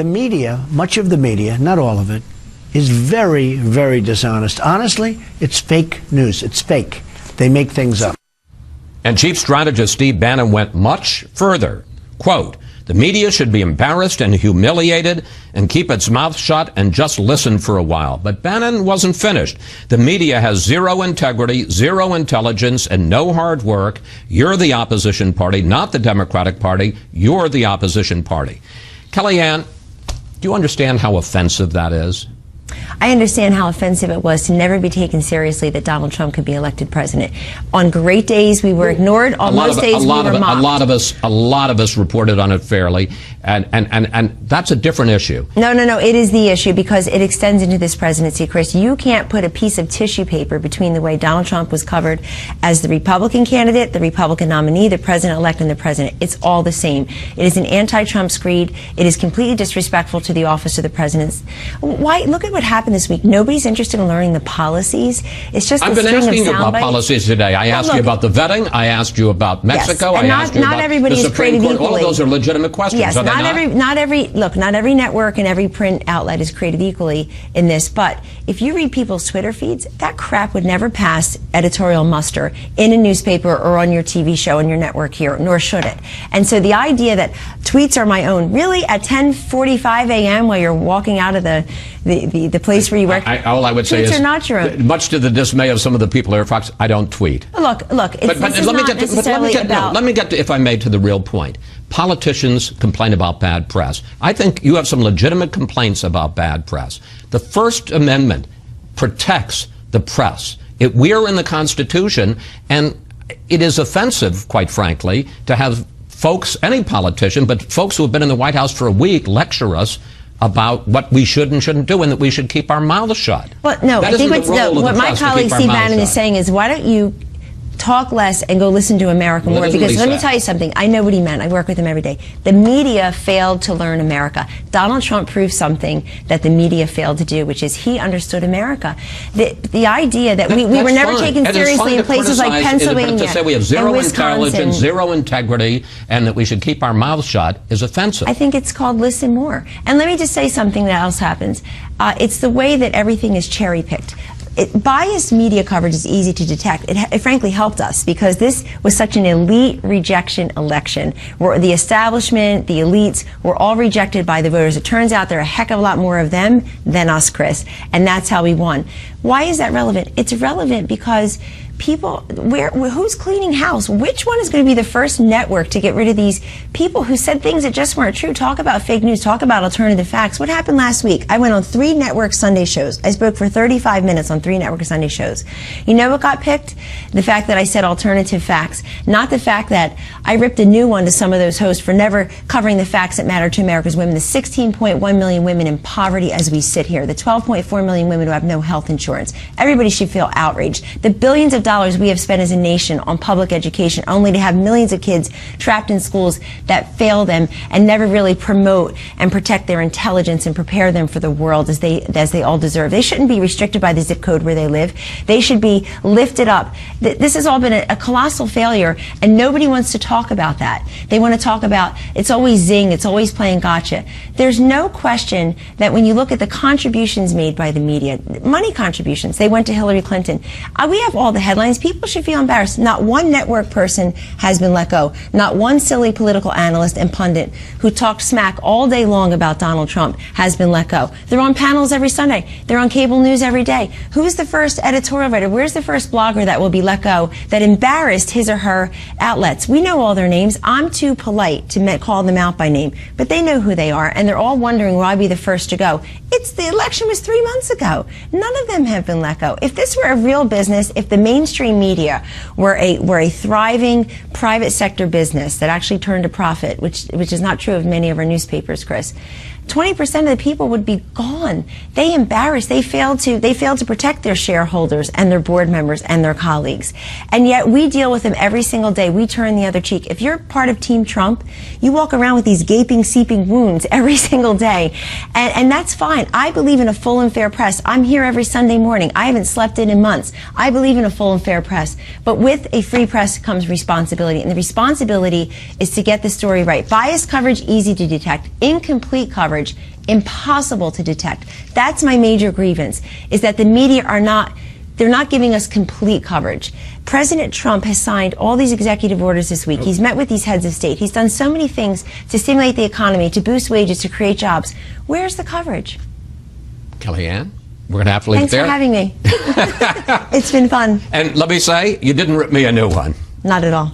The media, much of the media, not all of it, is very, very dishonest. Honestly, it's fake news. It's fake. They make things up. And Chief Strategist Steve Bannon went much further. Quote, the media should be embarrassed and humiliated and keep its mouth shut and just listen for a while. But Bannon wasn't finished. The media has zero integrity, zero intelligence, and no hard work. You're the opposition party, not the Democratic Party. You're the opposition party. Kellyanne, do you understand how offensive that is? I understand how offensive it was to never be taken seriously that Donald Trump could be elected president. On great days, we were ignored. On most days, we were mocked. A lot of us reported on it fairly, and that's a different issue. No. It is the issue because it extends into this presidency, Chris. You can't put a piece of tissue paper between the way Donald Trump was covered as the Republican candidate, the Republican nominee, the president-elect, and the president. It's all the same. It is an anti-Trump screed. It is completely disrespectful to the office of the president. Why? Look at what happened this week. Nobody's interested in learning the policies. It's just I've been asking you about policies today. I asked you about the vetting. I asked you about Mexico. Yes, and I asked you about the Supreme Court. All of those are legitimate questions. Yes, not every network and every print outlet is created equally in this. But if you read people's Twitter feeds, that crap would never pass editorial muster in a newspaper or on your TV show on your network here, nor should it. And so the idea that tweets are my own, really at 10:45 a.m. while you're walking out of the place where you work, all I would say is, are not your own. Much to the dismay of some of the people here at Fox, I don't tweet. Look. Let me get to, if I may, to the real point. Politicians complain about bad press. I think you have some legitimate complaints about bad press. The First Amendment protects the press. We are in the Constitution, and it is offensive, quite frankly, to have folks, any politician, but folks who have been in the White House for a week lecture us about what we should and shouldn't do and that we should keep our mouths shut. Well, no, I think what my colleague Steve Bannon is saying is, why don't you talk less and go listen to America more? Because let me tell you something. I know what he meant. I work with him every day. The media failed to learn America. Donald Trump proved something that the media failed to do, which is he understood America. The idea that we were never taken seriously in places like Pennsylvania to say we have zero and Wisconsin, intelligence, zero integrity, and that we should keep our mouths shut is offensive. I think it's called listen more. And let me just say something that else happens. It's the way that everything is cherry-picked. Biased media coverage is easy to detect. It frankly helped us because this was such an elite rejection election where the establishment, the elites were all rejected by the voters. It turns out there are a heck of a lot more of them than us, Chris, and that's how we won. Why is that relevant? It's relevant because people, who's cleaning house? Which one is going to be the first network to get rid of these people who said things that just weren't true? Talk about fake news. Talk about alternative facts. What happened last week? I went on 3 network Sunday shows. I spoke for 35 minutes on 3 network Sunday shows. You know what got picked? The fact that I said alternative facts, not the fact that I ripped a new one to some of those hosts for never covering the facts that matter to America's women. The 16.1 million women in poverty as we sit here. The 12.4 million women who have no health insurance. Everybody should feel outraged. The billions of dollars we have spent as a nation on public education, only to have millions of kids trapped in schools that fail them and never really promote and protect their intelligence and prepare them for the world as they all deserve. They shouldn't be restricted by the zip code where they live. They should be lifted up. This has all been a colossal failure, and nobody wants to talk about that. They want to talk about it's always zing, it's always playing gotcha. There's no question that when you look at the contributions made by the media, money contributions, they went to Hillary Clinton. We have all the headlines. People should feel embarrassed. Not one network person has been let go. Not one silly political analyst and pundit who talked smack all day long about Donald Trump has been let go. They're on panels every Sunday. They're on cable news every day. Who's the first editorial writer? Where's the first blogger that will be let go that embarrassed his or her outlets? We know all their names. I'm too polite to call them out by name, but they know who they are, and they're all wondering why I'd be the first to go. The election was 3 months ago. None of them have been let go. If this were a real business, if the mainstream media were a thriving private sector business that actually turned a profit, which is not true of many of our newspapers, Chris, 20% of the people would be gone. They embarrassed. They failed to protect their shareholders and their board members and their colleagues. And yet we deal with them every single day. We turn the other cheek. If you're part of Team Trump, you walk around with these gaping, seeping wounds every single day. And that's fine. I believe in a full and fair press. I'm here every Sunday morning. I haven't slept in months. I believe in a full full and fair press. But with a free press comes responsibility, and the responsibility is to get the story right. Biased coverage, easy to detect. Incomplete coverage, impossible to detect. That's my major grievance, is that the media they're not giving us complete coverage. President Trump has signed all these executive orders this week. He's met with these heads of state. He's done so many things to stimulate the economy, to boost wages, to create jobs. Where's the coverage? Kellyanne, we're going to have to leave it there. Thanks for having me. It's been fun. And let me say, you didn't rip me a new one. Not at all.